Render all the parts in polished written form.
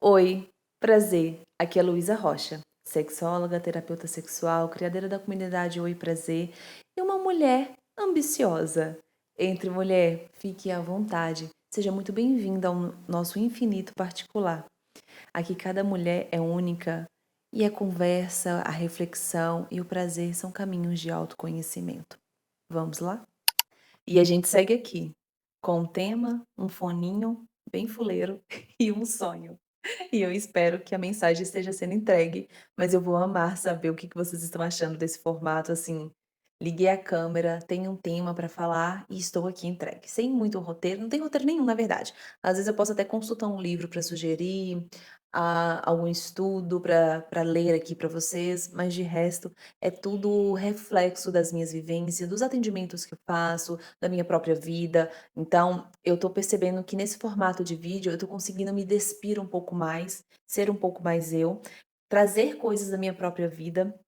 Oi, prazer. Aqui é Luísa Rocha, sexóloga, terapeuta sexual, criadora da comunidade Oi Prazer e uma mulher ambiciosa. Entre mulher, fique à vontade. Seja muito bem-vinda ao nosso infinito particular. Aqui cada mulher é única e a conversa, a reflexão e o prazer são caminhos de autoconhecimento. Vamos lá? E a gente segue aqui com um tema, um foninho bem fuleiro e um sonho. E eu espero que a mensagem esteja sendo entregue, mas eu vou amar saber o que que vocês estão achando desse formato, assim, liguei a câmera, tenho um tema para falar e estou aqui entregue, sem muito roteiro, não tem roteiro nenhum na verdade. Às vezes eu posso até consultar um livro para sugerir, algum estudo para ler aqui para vocês, mas de resto é tudo reflexo das minhas vivências, dos atendimentos que eu faço, da minha própria vida. Então, eu tô percebendo que nesse formato de vídeo eu tô conseguindo me despir um pouco mais, ser um pouco mais eu, trazer coisas da minha própria vida.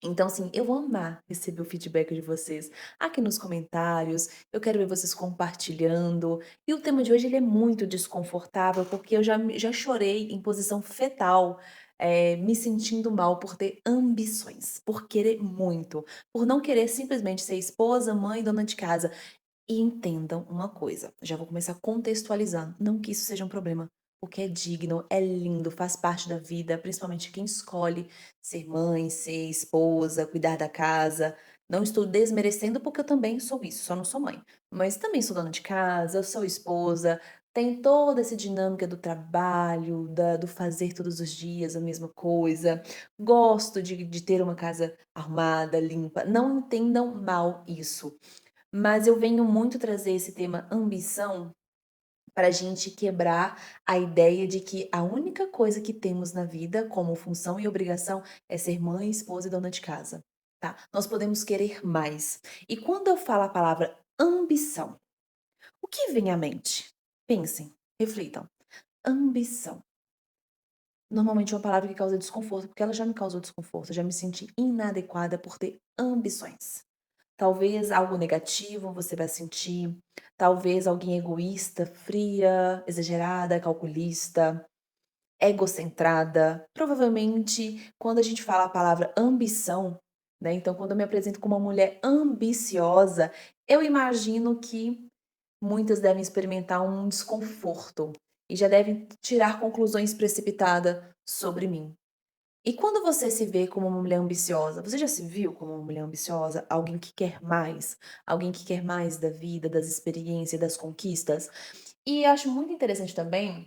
Então, assim, eu vou amar receber o feedback de vocês aqui nos comentários. Eu quero ver vocês compartilhando. E o tema de hoje ele é muito desconfortável, porque eu já chorei em posição fetal, me sentindo mal por ter ambições, por querer muito, por não querer simplesmente ser esposa, mãe, dona de casa. E entendam uma coisa, já vou começar contextualizando, não que isso seja um problema, porque é digno, é lindo, faz parte da vida, principalmente quem escolhe ser mãe, ser esposa, cuidar da casa. Não estou desmerecendo porque eu também sou isso, só não sou mãe. Mas também sou dona de casa, eu sou esposa, tem toda essa dinâmica do trabalho, do fazer todos os dias a mesma coisa. Gosto de ter uma casa arrumada, limpa. Não entendam mal isso. Mas eu venho muito trazer esse tema ambição para a gente quebrar a ideia de que a única coisa que temos na vida como função e obrigação é ser mãe, esposa e dona de casa, tá? Nós podemos querer mais. E quando eu falo a palavra ambição, o que vem à mente? Pensem, reflitam. Ambição. Normalmente é uma palavra que causa desconforto, porque ela já me causou desconforto, eu já me senti inadequada por ter ambições. Talvez algo negativo você vai sentir, talvez alguém egoísta, fria, exagerada, calculista, egocentrada. Provavelmente, quando a gente fala a palavra ambição, né, então quando eu me apresento como uma mulher ambiciosa, eu imagino que muitas devem experimentar um desconforto e já devem tirar conclusões precipitadas sobre mim. E quando você se vê como uma mulher ambiciosa, você já se viu como uma mulher ambiciosa? Alguém que quer mais? Alguém que quer mais da vida, das experiências, das conquistas? E acho muito interessante também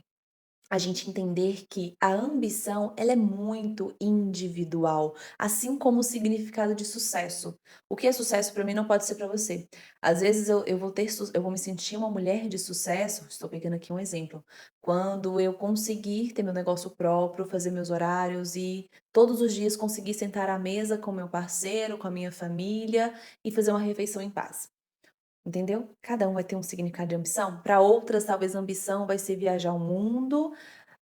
a gente entender que a ambição, ela é muito individual, assim como o significado de sucesso. O que é sucesso para mim não pode ser para você. Às vezes eu vou me sentir uma mulher de sucesso, estou pegando aqui um exemplo, quando eu conseguir ter meu negócio próprio, fazer meus horários e todos os dias conseguir sentar à mesa com meu parceiro, com a minha família e fazer uma refeição em paz. Entendeu? Cada um vai ter um significado de ambição. Para outras, talvez a ambição vai ser viajar o mundo,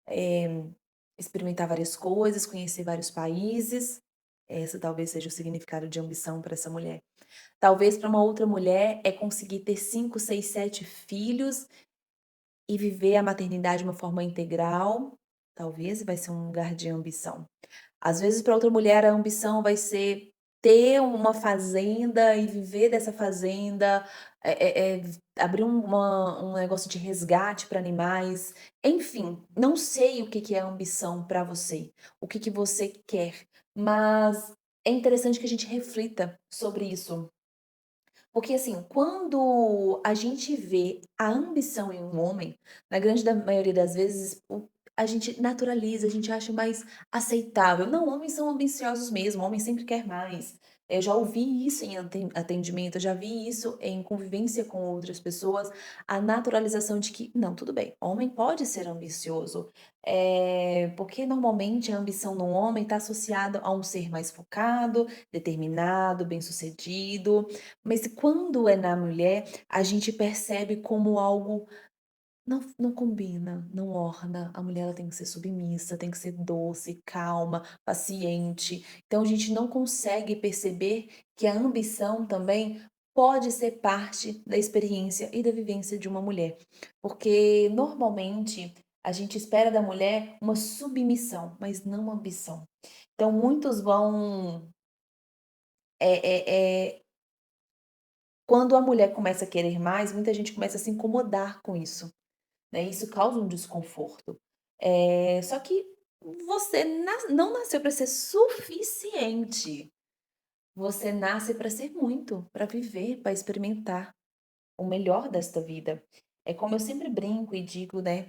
eh, experimentar várias coisas, conhecer vários países. Essa talvez seja o significado de ambição para essa mulher. Talvez para uma outra mulher é conseguir ter 5, 6, 7 filhos e viver a maternidade de uma forma integral. Talvez vai ser um lugar de ambição. Às vezes, para outra mulher, a ambição vai ser ter uma fazenda e viver dessa fazenda, abrir um negócio de resgate para animais. Enfim, não sei o que que é ambição para você, o que que você quer, mas é interessante que a gente reflita sobre isso. Porque, assim, quando a gente vê a ambição em um homem, na grande da maioria das vezes, a gente naturaliza, a gente acha mais aceitável. Não, homens são ambiciosos mesmo, homem sempre quer mais. Eu já ouvi isso em atendimento, eu já vi isso em convivência com outras pessoas, a naturalização de que, não, tudo bem, homem pode ser ambicioso, porque normalmente a ambição no homem está associada a um ser mais focado, determinado, bem-sucedido, mas quando é na mulher, a gente percebe como algo não combina, não orna. A mulher ela tem que ser submissa, tem que ser doce, calma, paciente. Então a gente não consegue perceber que a ambição também pode ser parte da experiência e da vivência de uma mulher. Porque normalmente A gente espera da mulher uma submissão, mas não ambição. Então muitos vão, eh eh eh, quando a mulher começa a querer mais, muita gente começa a se incomodar com isso, né, isso causa um desconforto. Só que você não nasceu para ser suficiente, você nasce para ser muito, para viver, para experimentar o melhor desta vida. É como eu sempre brinco e digo, né,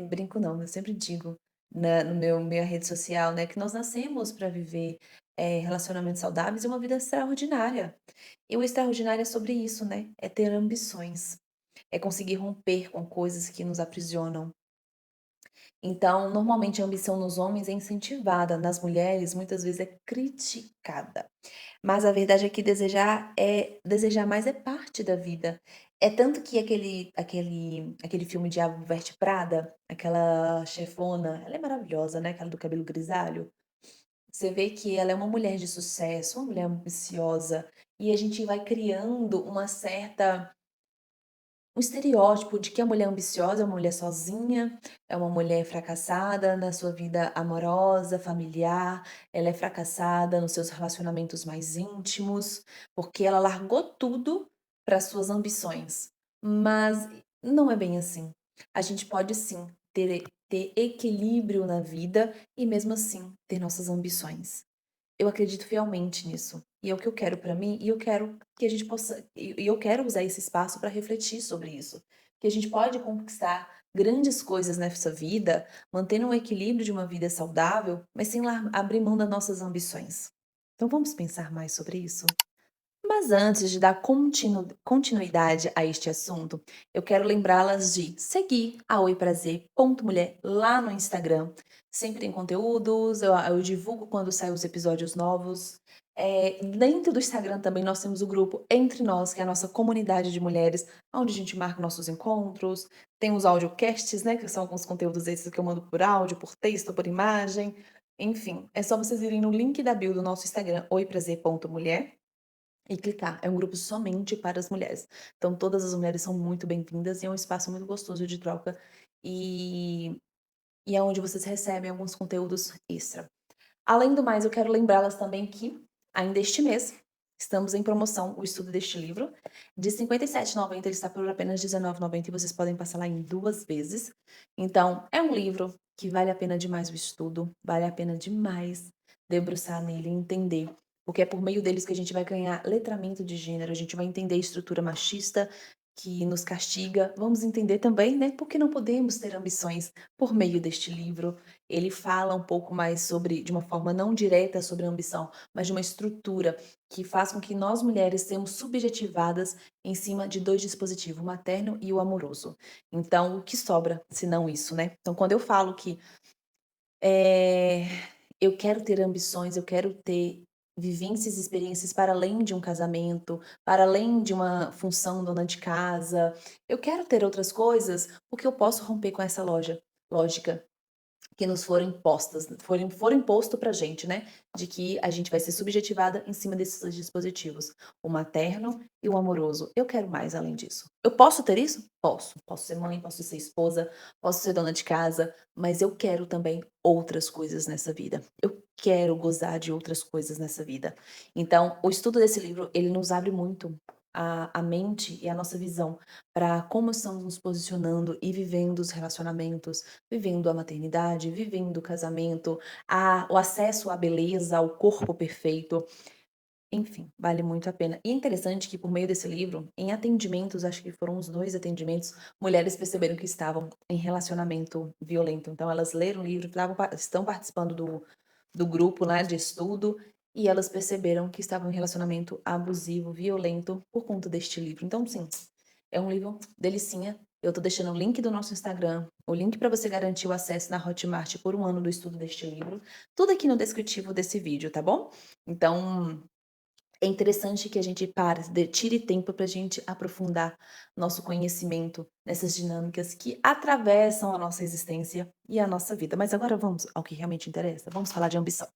brinco não, eu sempre digo no minha rede social, né, que nós nascemos para viver, relacionamentos saudáveis e uma vida extraordinária. E o extraordinário é sobre isso, né, é ter ambições, é conseguir romper com coisas que nos aprisionam. Então, normalmente a ambição nos homens é incentivada, nas mulheres muitas vezes é criticada. Mas a verdade é que desejar mais é parte da vida. É tanto que aquele filme Diabo Veste Prada, aquela chefona, ela é maravilhosa, né, aquela do cabelo grisalho. Você vê que ela é uma mulher de sucesso, uma mulher ambiciosa, e a gente vai criando um estereótipo de que a mulher ambiciosa é uma mulher sozinha, é uma mulher fracassada na sua vida amorosa, familiar, ela é fracassada nos seus relacionamentos mais íntimos, porque ela largou tudo para suas ambições. Mas não é bem assim. A gente pode sim ter equilíbrio na vida e mesmo assim ter nossas ambições. Eu acredito fielmente nisso. E é o que eu quero pra mim, e eu quero que a gente possa e eu quero usar esse espaço para refletir sobre isso. Que a gente pode conquistar grandes coisas nessa vida, mantendo um equilíbrio de uma vida saudável, mas sem abrir mão das nossas ambições. Então vamos pensar mais sobre isso? Mas antes de dar continuidade a este assunto, eu quero lembrá-las de seguir a oiprazer.mulher lá no Instagram. Sempre tem conteúdos, eu divulgo quando saem os episódios novos. Dentro do Instagram também nós temos o grupo Entre Nós, que é a nossa comunidade de mulheres, onde a gente marca nossos encontros. Tem os audiocasts, né, que são alguns conteúdos esses que eu mando por áudio, por texto, por imagem. Enfim, é só vocês irem no link da bio do nosso Instagram, oiprazer.mulher e clicar. É um grupo somente para as mulheres. Então todas as mulheres são muito bem-vindas e é um espaço muito gostoso de troca e é onde vocês recebem alguns conteúdos extra. Além do mais, eu quero lembrá-las também que, ainda este mês, estamos em promoção o estudo deste livro. De R$ 57,90 ele está por apenas R$ 19,90 e vocês podem passar lá em 2 vezes. Então, é um livro que vale a pena demais o estudo, vale a pena demais debruçar nele e entender. Porque é por meio deles que a gente vai ganhar letramento de gênero, a gente vai entender a estrutura machista que nos castiga. Vamos entender também, né, por que não podemos ter ambições por meio deste livro. Ele fala um pouco mais sobre, de uma forma não direta sobre a ambição, mas de uma estrutura que faz com que nós mulheres sejamos subjetivadas em cima de 2 dispositivos, o materno e o amoroso. Então, o que sobra se não isso, né? Então, quando eu falo que eh, eu quero ter ambições, eu quero ter vivências e experiências para além de um casamento, para além de uma função dona de casa, eu quero ter outras coisas, porque eu posso romper com essa lógica que nos foram impostas, foram imposto pra gente, né, de que a gente vai ser subjetivada em cima desses 2 dispositivos, o materno e o amoroso. Eu quero mais além disso. Eu posso ter isso? Posso. Posso ser mãe, posso ser esposa, posso ser dona de casa, mas eu quero também outras coisas nessa vida. Eu quero gozar de outras coisas nessa vida. Então, o estudo desse livro, ele nos abre muito a mente e a nossa visão para como estamos nos posicionando e vivendo os relacionamentos, vivendo a maternidade, vivendo o casamento, o acesso à beleza, ao corpo perfeito, enfim, vale muito a pena. E é interessante que por meio desse livro, em atendimentos, acho que foram uns 2 atendimentos, mulheres perceberam que estavam em relacionamento violento. Então elas leram o livro, estão participando do grupo, né, de estudo, e elas perceberam que estavam em relacionamento abusivo, violento, por conta deste livro. Então, sim, é um livro delicinha. Eu tô deixando o link do nosso Instagram, o link para você garantir o acesso na Hotmart por 1 ano do estudo deste livro, tudo aqui no descritivo desse vídeo, tá bom? Então, é interessante que a gente tire tempo para a gente aprofundar nosso conhecimento nessas dinâmicas que atravessam a nossa existência e a nossa vida. Mas agora vamos ao que realmente interessa. Vamos falar de ambição.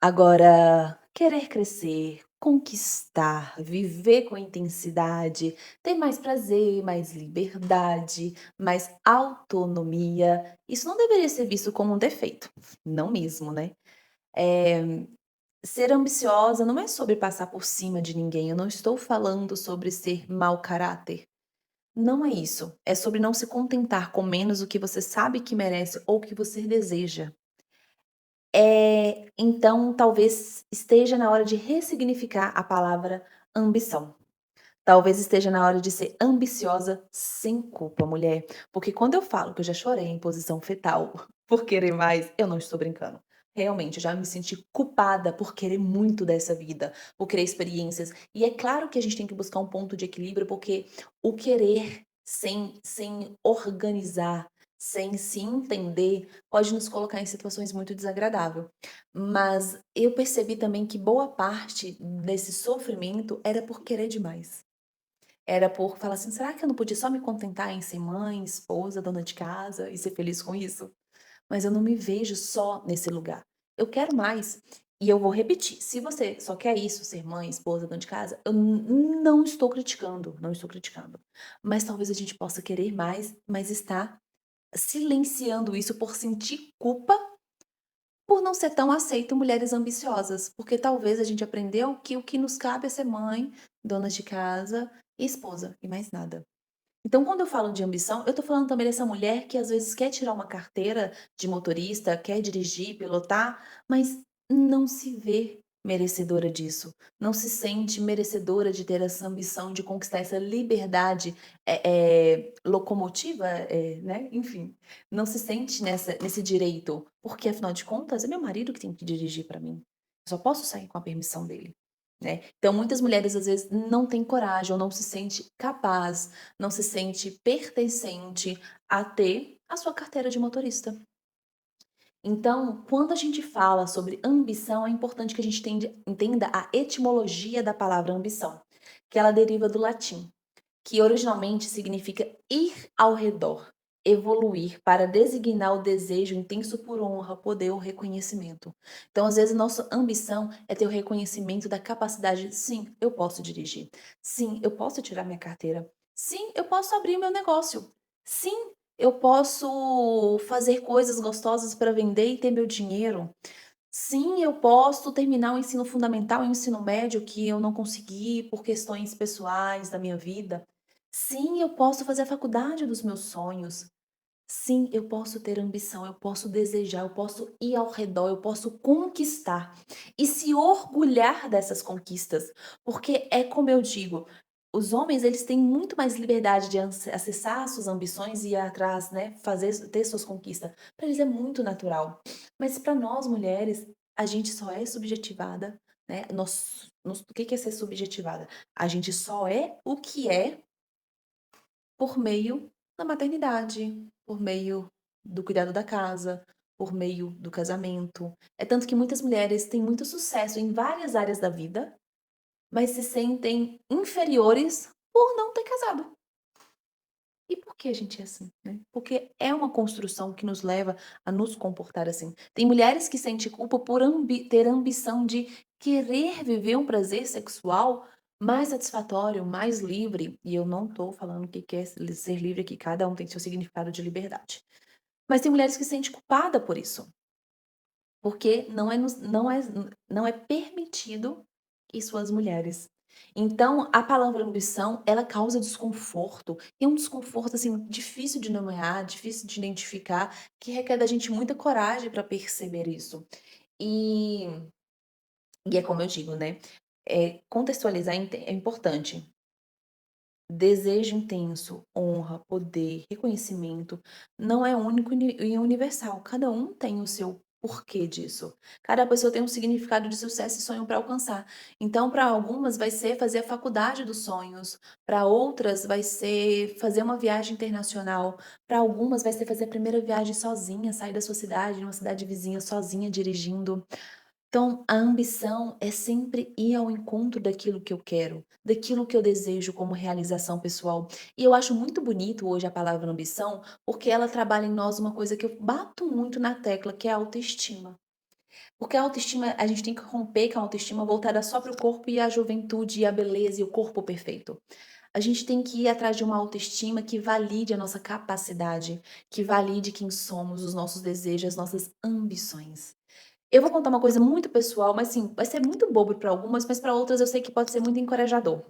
Agora, querer crescer, conquistar, viver com intensidade, ter mais prazer, mais liberdade, mais autonomia. Isso não deveria ser visto como um defeito, não mesmo, né? Ser ambiciosa não é sobre passar por cima de ninguém, eu não estou falando sobre ser mau caráter. Não é isso, é sobre não se contentar com menos do que você sabe que merece ou que você deseja. Então talvez esteja na hora de ressignificar a palavra ambição. Talvez esteja na hora de ser ambiciosa sem culpa, mulher, porque quando eu falo que eu já chorei em posição fetal por querer mais, eu não estou brincando. Realmente, eu já me senti culpada por querer muito dessa vida, por querer experiências. E é claro que a gente tem que buscar um ponto de equilíbrio, porque o querer sem organizar, sem se entender, pode nos colocar em situações muito desagradáveis. Mas eu percebi também que boa parte desse sofrimento era por querer demais. Era por falar assim: "Será que eu não podia só me contentar em ser mãe, esposa, dona de casa e ser feliz com isso?". Mas eu não me vejo só nesse lugar. Eu quero mais. E eu vou repetir, se você só quer isso, ser mãe, esposa, dona de casa, eu não estou criticando, não estou criticando. Mas talvez a gente possa querer mais, mas estar silenciando isso por sentir culpa por não ser tão aceito mulheres ambiciosas, porque talvez a gente aprendeu que o que nos cabe é ser mãe, dona de casa e esposa, e mais nada. Então, quando eu falo de ambição, eu tô falando também dessa mulher que às vezes quer tirar uma carteira de motorista, quer dirigir, pilotar, mas não se vê merecedora disso. Não se sente merecedora de ter essa ambição de conquistar essa liberdade locomotiva, né? Enfim, não se sente nesse direito, porque afinal de contas é meu marido que tem que dirigir para mim. Eu só posso sair com a permissão dele. Né? Então, muitas mulheres às vezes não têm coragem ou não se sente capaz, não se sente pertencente a ter a sua carteira de motorista. Então, quando a gente fala sobre ambição, é importante que a gente entenda a etimologia da palavra ambição, que ela deriva do latim, que originalmente significa ir ao redor, evoluir para designar o desejo intenso por honra, poder ou reconhecimento. Então, às vezes, nossa ambição é ter o reconhecimento da capacidade, sim, eu posso dirigir. Sim, eu posso tirar minha carteira. Sim, eu posso abrir meu negócio. Sim, eu posso fazer coisas gostosas para vender e ter meu dinheiro. Sim, eu posso terminar o ensino fundamental e o ensino médio que eu não consegui por questões pessoais da minha vida. Sim, eu posso fazer a faculdade dos meus sonhos. Sim, eu posso ter ambição, eu posso desejar, eu posso ir ao redor, eu posso conquistar e se orgulhar dessas conquistas, porque é como eu digo, os homens eles têm muito mais liberdade de acessar suas ambições e ir atrás, né, fazer ter suas conquistas. Para eles é muito natural. Mas para nós mulheres, a gente só é subjetivada, né? O que que é ser subjetivada? A gente só é o que é por meio da maternidade, por meio do cuidado da casa, por meio do casamento. É tanto que muitas mulheres têm muito sucesso em várias áreas da vida, mas se sentem inferiores por não ter casado. E por que a gente é assim, né? Porque é uma construção que nos leva a nos comportar assim. Tem mulheres que sentem culpa por ter ambição de querer viver um prazer sexual mais satisfatório, mais livre. E eu não tô falando que quer ser livre, que cada um tem seu significado de liberdade. Mas tem mulheres que se sentem culpada por isso, porque não é permitido isso às mulheres. Então, a palavra ambição, ela causa desconforto, e é um desconforto, assim, difícil de nomear, difícil de identificar, que requer da gente muita coragem para perceber isso. E e é como eu digo, né, contextualizar é importante. Desejo intenso, honra, poder, reconhecimento, não é único e universal. Cada um tem o seu porquê disso. Cada pessoa tem um significado de sucesso e sonho para alcançar. Então, para algumas vai ser fazer a faculdade dos sonhos, para outras vai ser fazer uma viagem internacional, para algumas vai ser fazer a primeira viagem sozinha, sair da sua cidade, numa cidade vizinha sozinha dirigindo. Então, a ambição é sempre ir ao encontro daquilo que eu quero, daquilo que eu desejo como realização pessoal. E eu acho muito bonito hoje a palavra ambição, porque ela trabalha em nós uma coisa que eu bato muito na tecla, que é a autoestima. Porque a autoestima, a gente tem que romper com a autoestima voltada só para o corpo e a juventude e a beleza e o corpo perfeito. A gente tem que ir atrás de uma autoestima que valide a nossa capacidade, que valide quem somos, os nossos desejos, as nossas ambições. Eu vou contar uma coisa muito pessoal, mas sim, vai ser muito bobo para algumas, mas para outras eu sei que pode ser muito encorajador.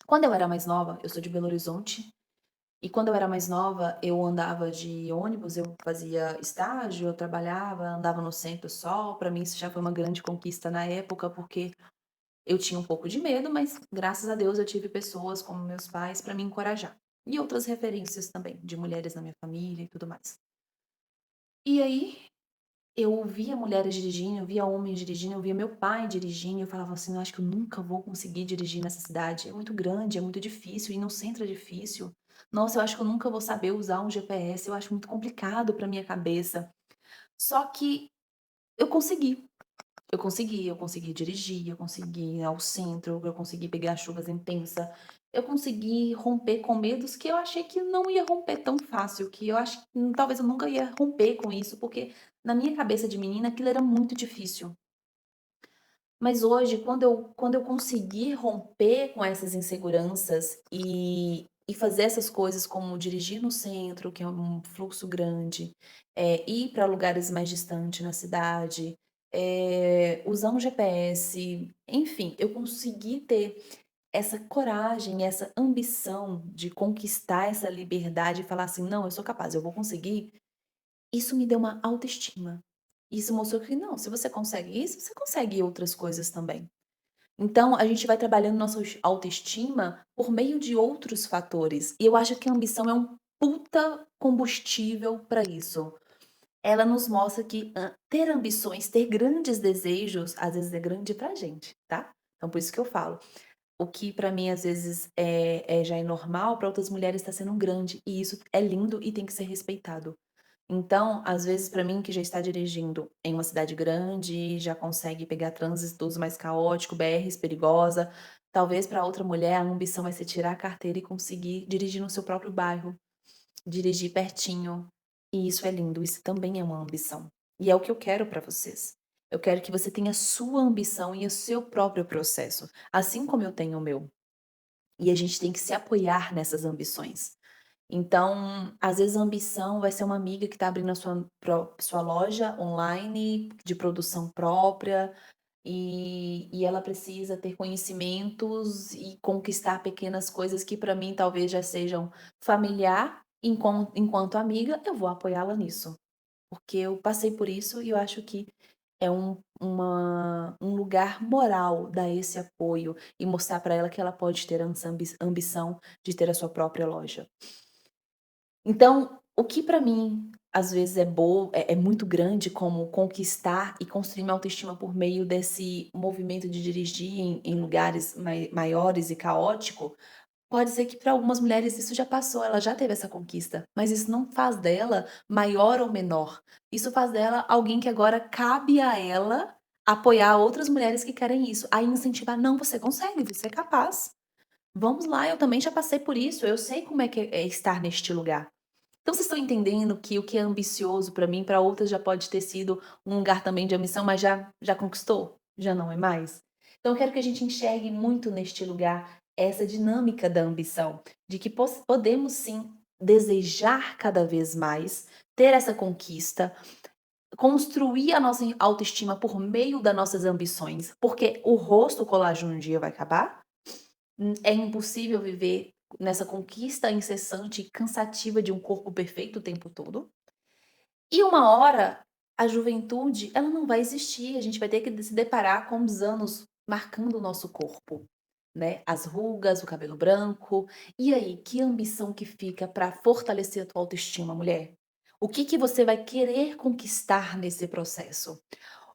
Quando eu era mais nova, eu sou de Belo Horizonte, e quando eu era mais nova, eu andava de ônibus, eu fazia estágio, eu trabalhava, andava no centro só. Para mim isso já foi uma grande conquista na época, porque eu tinha um pouco de medo, mas graças a Deus eu tive pessoas como meus pais para me encorajar. E outras referências também, de mulheres na minha família e tudo mais. E aí, eu via mulheres dirigindo, eu via homens dirigindo, eu via meu pai dirigindo, e eu falava assim: "Eu acho que eu nunca vou conseguir dirigir nessa cidade, é muito grande, é muito difícil, e no centro é difícil. Nossa, eu acho que eu nunca vou saber usar um GPS, eu acho muito complicado para minha cabeça". Só que eu consegui. Eu consegui dirigir, eu consegui ir ao centro, eu consegui pegar chuvas intensa, eu consegui romper com medos que eu achei que não ia romper tão fácil, que eu acho que talvez eu nunca ia romper com isso, porque na minha cabeça de menina aquilo era muito difícil. Mas hoje, quando eu consegui romper com essas inseguranças e fazer essas coisas como dirigir no centro, que é um fluxo grande, ir para lugares mais distantes na cidade, usar um GPS, enfim, eu consegui ter essa coragem, essa ambição de conquistar essa liberdade e falar assim: "Não, eu sou capaz, eu vou conseguir". Isso me deu uma autoestima. Isso mostrou que não, se você consegue isso, você consegue outras coisas também. Então, a gente vai trabalhando nossa autoestima por meio de outros fatores. E eu acho que a ambição é um puta combustível para isso. Ela nos mostra que ter ambições, ter grandes desejos, às vezes é grande pra gente, tá? Então, por isso que eu falo. O que pra mim às vezes já é normal, para outras mulheres está sendo um grande. E isso é lindo e tem que ser respeitado. Então, às vezes, para mim que já está dirigindo em uma cidade grande, já consegue pegar trânsitos mais caótico, BRs perigosa, talvez para outra mulher a ambição vai ser tirar a carteira e conseguir dirigir no seu próprio bairro, dirigir pertinho. E isso é lindo, isso também é uma ambição. E é o que eu quero para vocês. Eu quero que você tenha a sua ambição e o seu próprio processo, assim como eu tenho o meu. E a gente tem que se apoiar nessas ambições. Então, às vezes a ambição vai ser uma amiga que está abrindo a sua loja online de produção própria, e ela precisa ter conhecimentos e conquistar pequenas coisas que para mim talvez já sejam familiar, enquanto amiga, eu vou apoiá-la nisso, porque eu passei por isso e eu acho que é um lugar moral dar esse apoio e mostrar para ela que ela pode ter essa ambição de ter a sua própria loja. Então, o que pra mim, às vezes, é muito grande, como conquistar e construir minha autoestima por meio desse movimento de dirigir em lugares maiores e caótico, pode ser que para algumas mulheres isso já passou, ela já teve essa conquista, mas isso não faz dela maior ou menor. Isso faz dela alguém que agora cabe a ela apoiar outras mulheres que querem isso, aí incentivar: "Não, você consegue, você é capaz. Vamos lá, eu também já passei por isso, eu sei como é que é estar neste lugar". Então vocês estão entendendo que o que é ambicioso para mim, para outras já pode ter sido um lugar também de ambição, mas já conquistou? Já não é mais? Então eu quero que a gente enxergue muito neste lugar essa dinâmica da ambição, de que podemos sim desejar cada vez mais, ter essa conquista, construir a nossa autoestima por meio das nossas ambições, porque o rosto, o colágeno um dia vai acabar. É impossível viver nessa conquista incessante e cansativa de um corpo perfeito o tempo todo. E uma hora, a juventude, ela não vai existir, a gente vai ter que se deparar com os anos marcando o nosso corpo, né, as rugas, o cabelo branco. E aí, que ambição que fica para fortalecer a tua autoestima, mulher? O que que você vai querer conquistar nesse processo?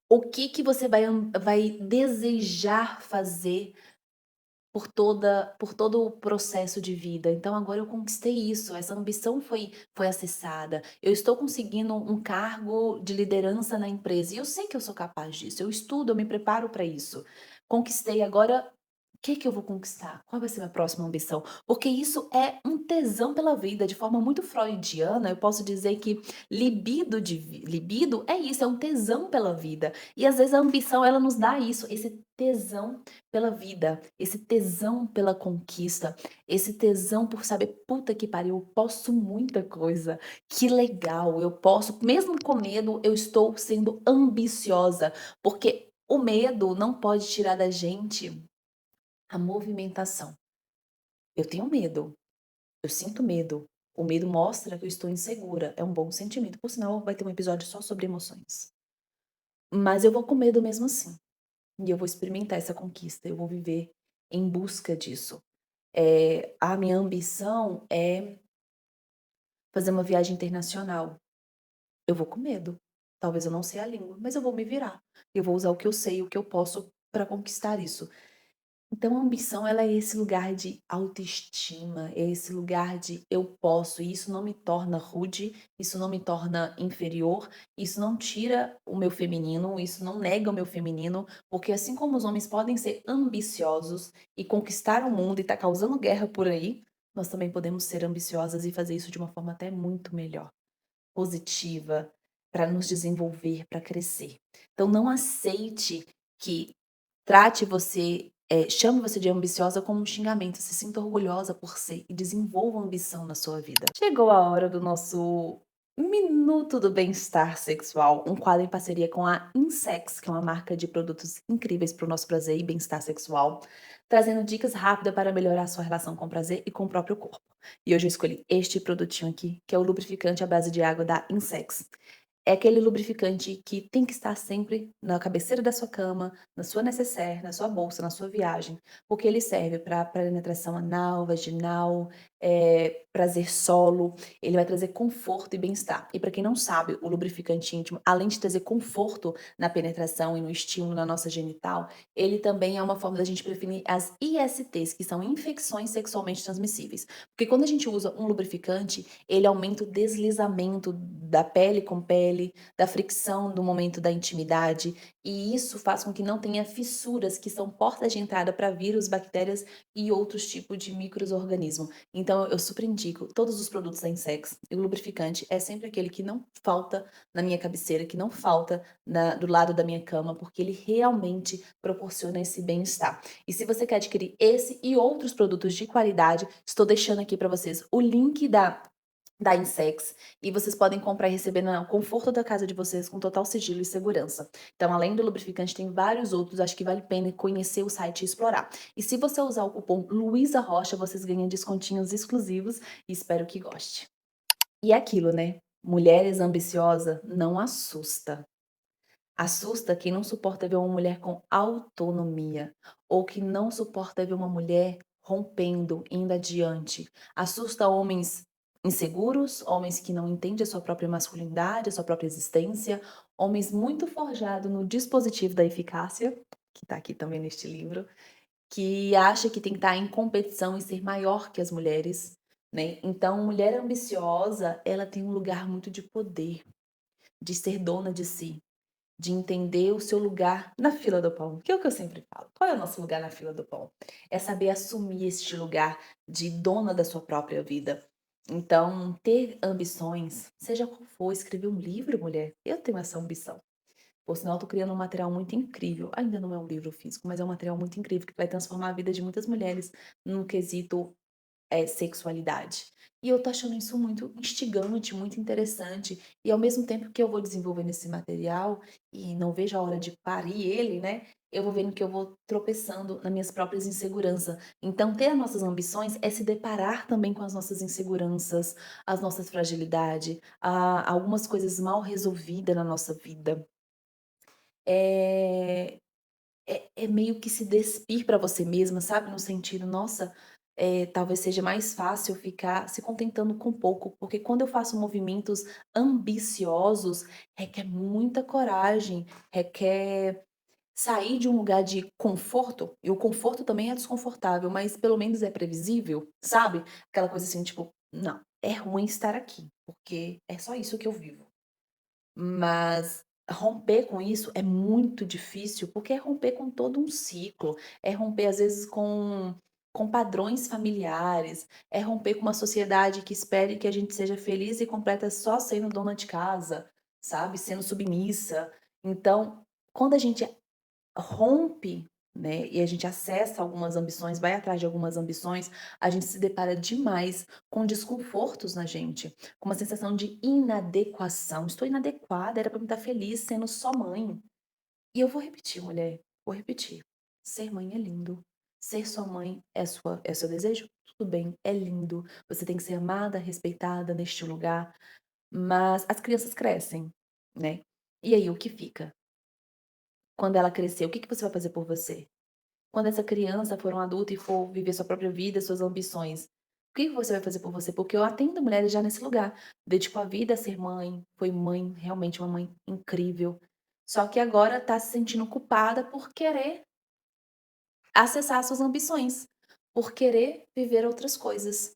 O que que você vai desejar fazer por todo o processo de vida. Então agora eu conquistei isso, essa ambição foi acessada. Eu estou conseguindo um cargo de liderança na empresa e eu sei que eu sou capaz disso. Eu estudo, eu me preparo para isso. Conquistei, agora que eu vou conquistar? Qual vai ser a minha próxima ambição? Porque isso é um tesão pela vida, de forma muito freudiana, eu posso dizer que libido é isso, é um tesão pela vida. E às vezes a ambição ela nos dá isso, esse tesão pela vida, esse tesão pela conquista, esse tesão por saber, puta que pariu, eu posso muita coisa. Que legal, eu posso, mesmo com medo, eu estou sendo ambiciosa, porque o medo não pode tirar da gente a movimentação. Eu tenho medo, eu sinto medo. O medo mostra que eu estou insegura. É um bom sentimento. Por sinal, vai ter um episódio só sobre emoções. Mas eu vou com medo mesmo assim. E eu vou experimentar essa conquista. Eu vou viver em busca disso. A minha ambição é fazer uma viagem internacional. Eu vou com medo. Talvez eu não sei a língua, mas eu vou me virar. Eu vou usar o que eu sei, o que eu posso para conquistar isso. Então a ambição ela é esse lugar de autoestima, é esse lugar de eu posso, e isso não me torna rude, isso não me torna inferior, isso não tira o meu feminino, isso não nega o meu feminino, porque assim como os homens podem ser ambiciosos e conquistar o mundo e estar causando guerra por aí, nós também podemos ser ambiciosas e fazer isso de uma forma até muito melhor, positiva, para nos desenvolver, para crescer. Então não aceite que trate você, chame você de ambiciosa como um xingamento, se sinta orgulhosa por ser e desenvolva ambição na sua vida. Chegou a hora do nosso Minuto do Bem-Estar Sexual, um quadro em parceria com a Insex, que é uma marca de produtos incríveis para o nosso prazer e bem-estar sexual, trazendo dicas rápidas para melhorar a sua relação com o prazer e com o próprio corpo. E hoje eu escolhi este produtinho aqui, que é o lubrificante à base de água da Insex. É aquele lubrificante que tem que estar sempre na cabeceira da sua cama, na sua nécessaire, na sua bolsa, na sua viagem, porque ele serve para penetração anal, vaginal, prazer solo, ele vai trazer conforto e bem-estar. E para quem não sabe, o lubrificante íntimo, além de trazer conforto na penetração e no estímulo na nossa genital, ele também é uma forma da gente prevenir as ISTs, que são infecções sexualmente transmissíveis. Porque quando a gente usa um lubrificante, ele aumenta o deslizamento da pele com pele, da fricção do momento da intimidade, e isso faz com que não tenha fissuras, que são portas de entrada para vírus, bactérias e outros tipos de micro-organismos. Então, eu super indico todos os produtos da Insex. E o lubrificante é sempre aquele que não falta na minha cabeceira, que não falta do lado da minha cama, porque ele realmente proporciona esse bem-estar. E se você quer adquirir esse e outros produtos de qualidade, estou deixando aqui para vocês o link da Insex e vocês podem comprar e receber no conforto da casa de vocês com total sigilo e segurança. Então, além do lubrificante, tem vários outros, acho que vale a pena conhecer o site e explorar. E se você usar o cupom Luísa Rocha, vocês ganham descontinhos exclusivos e espero que goste. E é aquilo, né? Mulheres ambiciosas não assusta. Assusta quem não suporta ver uma mulher com autonomia, ou que não suporta ver uma mulher rompendo, indo adiante. Assusta homens inseguros, homens que não entendem a sua própria masculinidade, a sua própria existência, homens muito forjados no dispositivo da eficácia, que está aqui também neste livro, que acha que tem que estar em competição e ser maior que as mulheres, né? Então, mulher ambiciosa, ela tem um lugar muito de poder, de ser dona de si, de entender o seu lugar na fila do pão, que é o que eu sempre falo. Qual é o nosso lugar na fila do pão? É saber assumir este lugar de dona da sua própria vida. Então, ter ambições, seja qual for, escrever um livro, mulher, eu tenho essa ambição. Por sinal, eu tô criando um material muito incrível. Ainda não é um livro físico, mas é um material muito incrível que vai transformar a vida de muitas mulheres no quesito sexualidade. E eu tô achando isso muito instigante, muito interessante. E ao mesmo tempo que eu vou desenvolvendo esse material e não vejo a hora de parir ele, né? Eu vou vendo que eu vou tropeçando nas minhas próprias inseguranças. Então, ter as nossas ambições é se deparar também com as nossas inseguranças, as nossas fragilidades, algumas coisas mal resolvidas na nossa vida. É, é meio que se despir para você mesma, sabe, no sentido: "Nossa, talvez seja mais fácil ficar se contentando com pouco", porque quando eu faço movimentos ambiciosos, requer muita coragem, requer sair de um lugar de conforto, e o conforto também é desconfortável, mas pelo menos é previsível, sabe? Aquela coisa assim, tipo: "Não, é ruim estar aqui, porque é só isso que eu vivo". Mas Romper com isso é muito difícil, porque é romper com todo um ciclo, é romper às vezes com padrões familiares, é romper com uma sociedade que espere que a gente seja feliz e completa só sendo dona de casa, sabe, sendo submissa. Então, quando a gente rompe, né, e a gente acessa algumas ambições, vai atrás de algumas ambições, a gente se depara demais com desconfortos na gente, com uma sensação de inadequação. Estou inadequada, era para eu estar feliz sendo só mãe. E eu vou repetir, mulher, vou repetir. Ser mãe é lindo. Ser sua mãe é seu desejo? Tudo bem, é lindo. Você tem que ser amada, respeitada neste lugar, mas as crianças crescem, né? E aí o que fica? Quando ela crescer, o que que você vai fazer por você? Quando essa criança for um adulto e for viver sua própria vida, suas ambições, o que que você vai fazer por você? Porque eu atendo mulheres já nesse lugar. Dedicou a vida a ser mãe, foi mãe, realmente uma mãe incrível. Só que agora tá se sentindo culpada por querer acessar suas ambições, por querer viver outras coisas.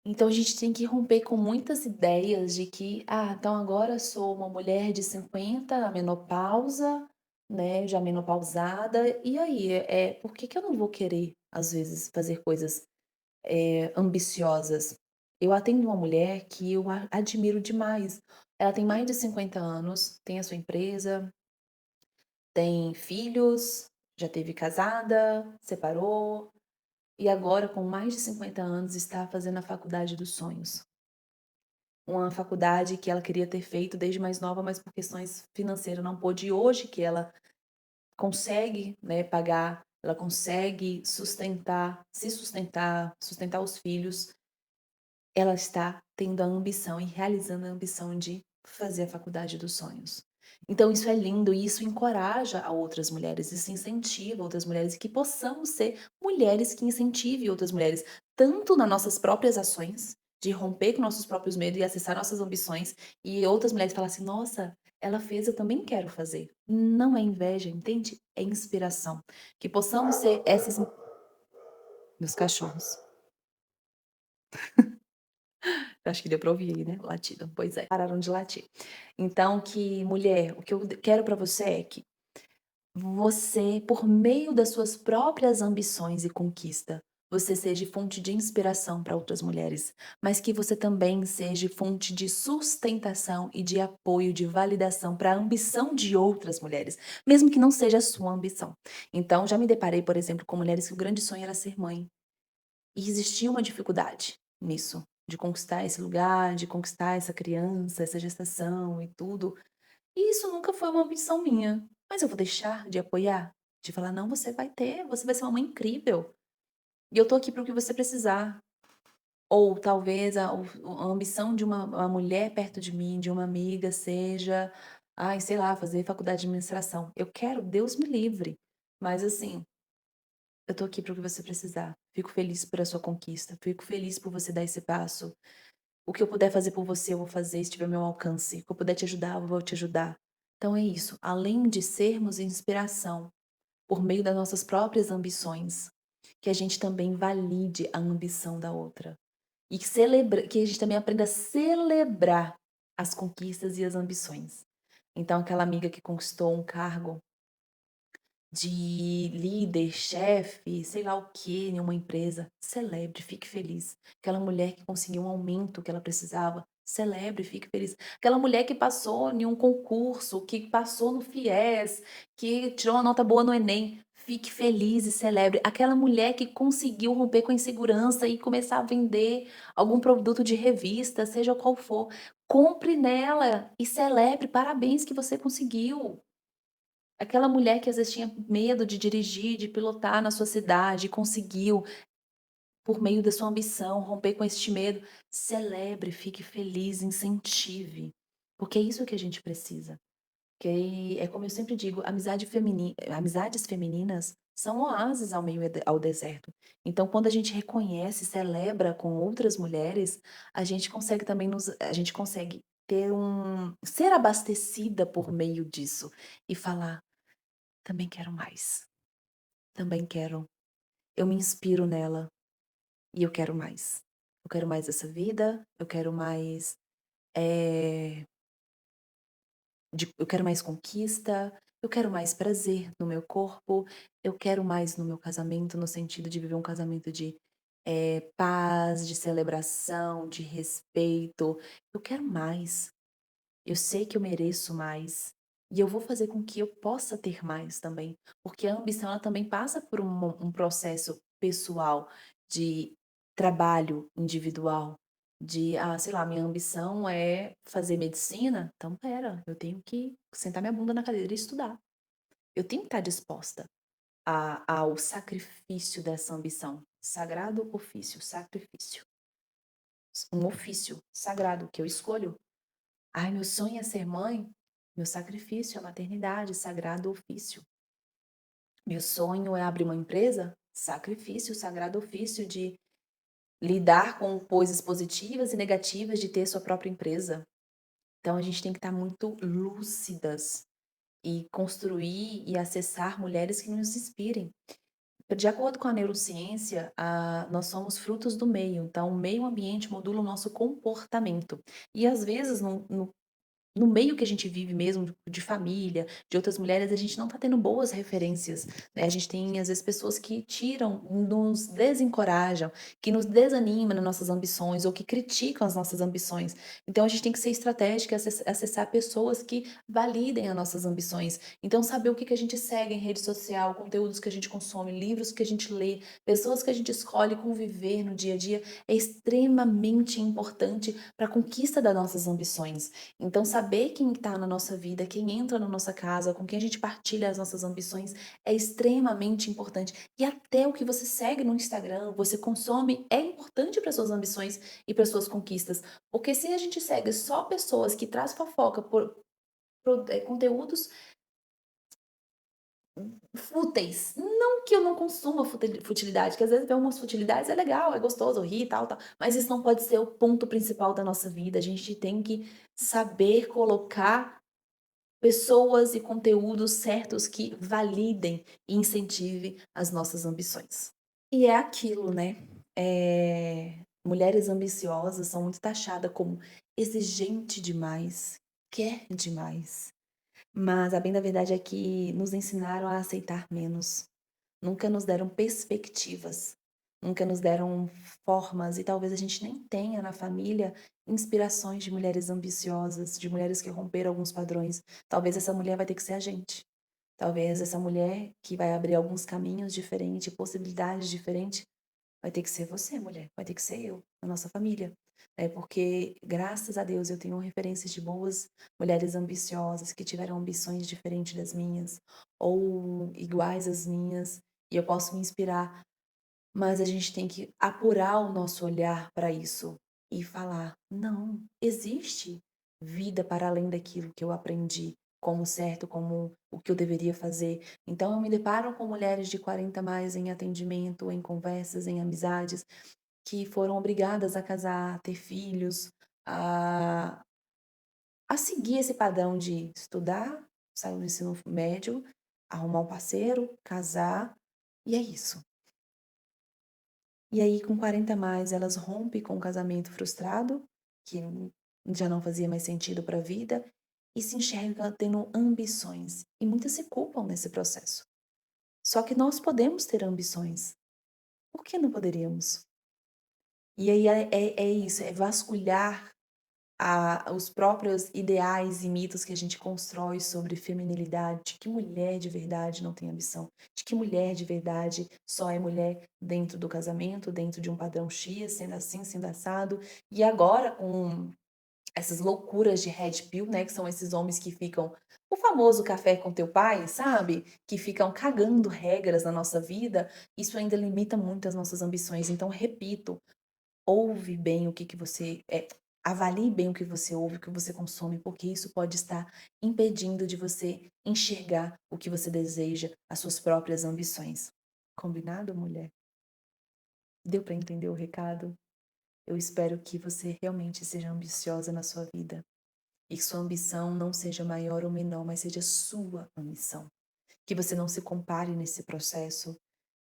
Então a gente tem que romper com muitas ideias de que, então agora sou uma mulher de 50, a menopausa, né, já menopausada, e aí, por que que eu não vou querer, às vezes, fazer coisas, ambiciosas? Eu atendo uma mulher que eu admiro demais. Ela tem mais de 50 anos, tem a sua empresa, tem filhos, já teve casada, separou, e agora, com mais de 50 anos, está fazendo a faculdade dos sonhos. Uma faculdade que ela queria ter feito desde mais nova, mas por questões financeiras não pôde. E hoje que ela consegue, né, pagar, ela consegue sustentar os filhos, ela está tendo a ambição e realizando a ambição de fazer a faculdade dos sonhos. Então isso é lindo e isso encoraja a outras mulheres, isso incentiva outras mulheres e que possamos ser mulheres que incentivem outras mulheres, tanto nas nossas próprias ações, de romper com nossos próprios medos e acessar nossas ambições, e outras mulheres falar assim: "Nossa, ela fez, eu também quero fazer". Não é inveja, entende? É inspiração. Que possamos ser essas meus cachorros. Acho que deu pra ouvir aí, né, o latido. Pois é, pararam de latir. Então que mulher, o que eu quero pra você é que você, por meio das suas próprias ambições e conquista, você seja fonte de inspiração para outras mulheres, mas que você também seja fonte de sustentação e de apoio, de validação para a ambição de outras mulheres, mesmo que não seja a sua ambição. Então já me deparei, por exemplo, com mulheres que o grande sonho era ser mãe. E existia uma dificuldade nisso, de conquistar esse lugar, de conquistar essa criança, essa gestação e tudo. E isso nunca foi uma ambição minha. Mas eu vou deixar de apoiar? De falar: "Não, você vai ter, você vai ser uma mãe incrível. E eu tô aqui para o que você precisar". Ou talvez a ambição de uma mulher perto de mim, de uma amiga, seja, ai, sei lá, fazer faculdade de administração. Eu quero, Deus me livre. Mas assim, eu tô aqui para o que você precisar. Fico feliz pela sua conquista, fico feliz por você dar esse passo. O que eu puder fazer por você, eu vou fazer, se estiver ao meu alcance. O que eu puder te ajudar, eu vou te ajudar. Então é isso, além de sermos inspiração por meio das nossas próprias ambições, que a gente também valide a ambição da outra. E que a gente também aprenda a celebrar as conquistas e as ambições. Então aquela amiga que conquistou um cargo de líder, chefe, sei lá o que, em uma empresa, celebre, fique feliz. Aquela mulher que conseguiu um aumento que ela precisava, celebre, fique feliz. Aquela mulher que passou em um concurso, que passou no FIES, que tirou uma nota boa no Enem, fique feliz e celebre. Aquela mulher que conseguiu romper com a insegurança e começar a vender algum produto de revista, seja qual for, compre nela e celebre, parabéns que você conseguiu. Aquela mulher que às vezes tinha medo de dirigir, de pilotar na sua cidade, conseguiu, por meio da sua ambição, romper com este medo. Celebre, fique feliz, incentive, porque é isso que a gente precisa. Que é como eu sempre digo, amizades femininas são oásis ao meio ao deserto. Então, quando a gente reconhece, celebra com outras mulheres, a gente consegue também a gente consegue ter ser abastecida por meio disso e falar: também quero mais. Também quero. Eu me inspiro nela e eu quero mais. Eu quero mais dessa vida, eu quero mais, eh, eu quero mais conquista, eu quero mais prazer no meu corpo, eu quero mais no meu casamento, no sentido de viver um casamento de paz, de celebração, de respeito. Eu quero mais. Eu sei que eu mereço mais. E eu vou fazer com que eu possa ter mais também. Porque a ambição, ela também passa por um processo pessoal de trabalho individual. De, sei lá, minha ambição é fazer medicina. Então, pera, eu tenho que sentar minha bunda na cadeira e estudar. Eu tenho que estar disposta ao sacrifício dessa ambição. Sagrado ofício, sacrifício. Um ofício sagrado que eu escolho. Ai, meu sonho é ser mãe. Meu sacrifício é a maternidade, sagrado ofício. Meu sonho é abrir uma empresa, sacrifício, sagrado ofício de lidar com coisas positivas e negativas de ter sua própria empresa. Então a gente tem que estar muito lúcidas e construir e acessar mulheres que nos inspirem. De acordo com a neurociência, nós somos frutos do meio, então o meio ambiente modula o nosso comportamento. E às vezes, no meio que a gente vive mesmo, de família, de outras mulheres, a gente não tá tendo boas referências, né, a gente tem, às vezes, pessoas que tiram, nos desencorajam, que nos desanimam nas nossas ambições ou que criticam as nossas ambições. Então a gente tem que ser estratégica e acessar pessoas que validem as nossas ambições. Então saber o que a gente segue em rede social, conteúdos que a gente consome, livros que a gente lê, pessoas que a gente escolhe conviver no dia a dia, é extremamente importante para a conquista das nossas ambições. Então, saber quem está na nossa vida, quem entra na nossa casa, com quem a gente partilha as nossas ambições, é extremamente importante. E até o que você segue no Instagram, você consome, é importante para suas ambições e para suas conquistas. Porque se a gente segue só pessoas que traz fofoca por conteúdos fúteis, não que eu não consuma futilidade, que às vezes ver umas futilidades é legal, é gostoso, rir e tal, tal, mas isso não pode ser o ponto principal da nossa vida. A gente tem que saber colocar pessoas e conteúdos certos que validem e incentivem as nossas ambições. E é aquilo, né? Mulheres ambiciosas são muito taxadas como exigente demais, quer demais. Mas a bem da verdade é que nos ensinaram a aceitar menos. Nunca nos deram perspectivas, nunca nos deram formas, e talvez a gente nem tenha na família inspirações de mulheres ambiciosas, de mulheres que romperam alguns padrões. Talvez essa mulher vai ter que ser a gente. Talvez essa mulher que vai abrir alguns caminhos diferentes, possibilidades diferentes, vai ter que ser você, mulher, vai ter que ser eu, a nossa família. Porque, graças a Deus, eu tenho referências de boas mulheres ambiciosas que tiveram ambições diferentes das minhas, ou iguais às minhas, e eu posso me inspirar, mas a gente tem que apurar o nosso olhar para isso e falar: não, existe vida para além daquilo que eu aprendi como certo, como o que eu deveria fazer. Então eu me deparo com mulheres de 40 mais em atendimento, em conversas, em amizades, que foram obrigadas a casar, a ter filhos, a, a seguir esse padrão de estudar, sair do ensino médio, arrumar um parceiro, casar, e é isso. E aí, com 40 a mais, elas rompem com o casamento frustrado, que já não fazia mais sentido para a vida, e se enxergam tendo ambições. E muitas se culpam nesse processo. Só que nós podemos ter ambições. Por que não poderíamos? E aí é isso, é vasculhar os próprios ideais e mitos que a gente constrói sobre feminilidade, de que mulher de verdade não tem ambição, de que mulher de verdade só é mulher dentro do casamento, dentro de um padrão X, sendo assim, sendo assado. E agora, com essas loucuras de red pill, né, que são esses homens que ficam o famoso café com teu pai, sabe? Que ficam cagando regras na nossa vida, isso ainda limita muito as nossas ambições. Então, repito, ouve bem o que você avalie bem o que você ouve, o que você consome, porque isso pode estar impedindo de você enxergar o que você deseja, as suas próprias ambições. Combinado, mulher? Deu para entender o recado? Eu espero que você realmente seja ambiciosa na sua vida e que sua ambição não seja maior ou menor, mas seja sua ambição. Que você não se compare nesse processo,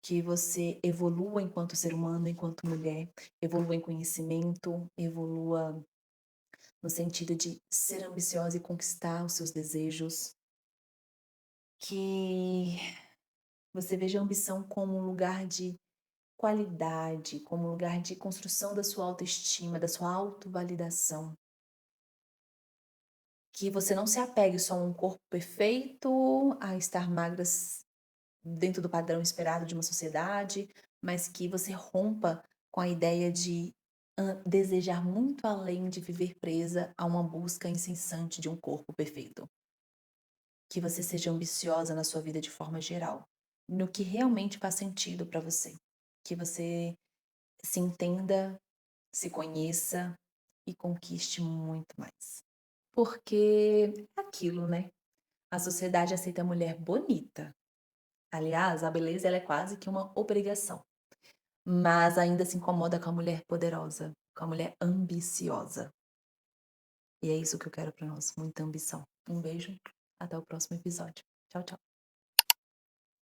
que você evolua enquanto ser humano, enquanto mulher, evolua em conhecimento, evolua no sentido de ser ambiciosa e conquistar os seus desejos. Que você veja a ambição como um lugar de qualidade, como um lugar de construção da sua autoestima, da sua autovalidação. Que você não se apegue só a um corpo perfeito, a estar magras dentro do padrão esperado de uma sociedade, mas que você rompa com a ideia de desejar muito além de viver presa a uma busca incessante de um corpo perfeito. Que você seja ambiciosa na sua vida de forma geral, no que realmente faz sentido para você. Que você se entenda, se conheça e conquiste muito mais. Porque é aquilo, né? A sociedade aceita a mulher bonita. Aliás, a beleza ela é quase que uma obrigação. Mas ainda se incomoda com a mulher poderosa, com a mulher ambiciosa. E é isso que eu quero para nós, muita ambição. Um beijo, até o próximo episódio. Tchau, tchau.